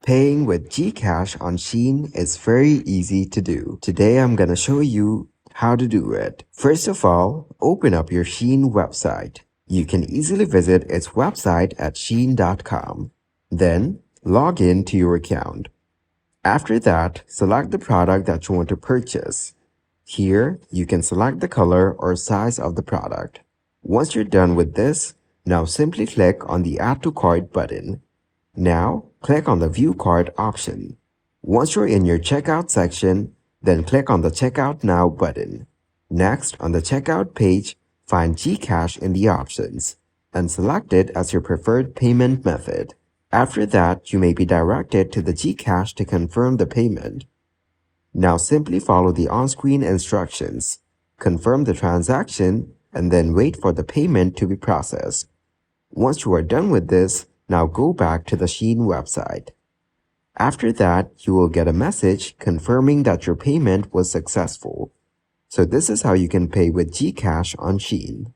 Paying with Gcash on Shein is very easy to do. Today I'm gonna show you how to do it. First of all, open up your Shein website. You can easily visit its website at shein.com. Then, log in to your account. After that, select the product that you want to purchase. Here, you can select the color or size of the product. Once you're done with this, now simply click on the Add to Cart button. Now, click on the View Cart option. Once you're in your checkout section, then click on the Checkout Now button. Next, on the checkout page, find Gcash in the options and select it as your preferred payment method. After that, you may be directed to the Gcash to confirm the payment. Now simply follow the on-screen instructions, confirm the transaction, and then wait for the payment to be processed. Once you are done with this, now go back to the Shein website. After that, you will get a message confirming that your payment was successful. So this is how you can pay with Gcash on Shein.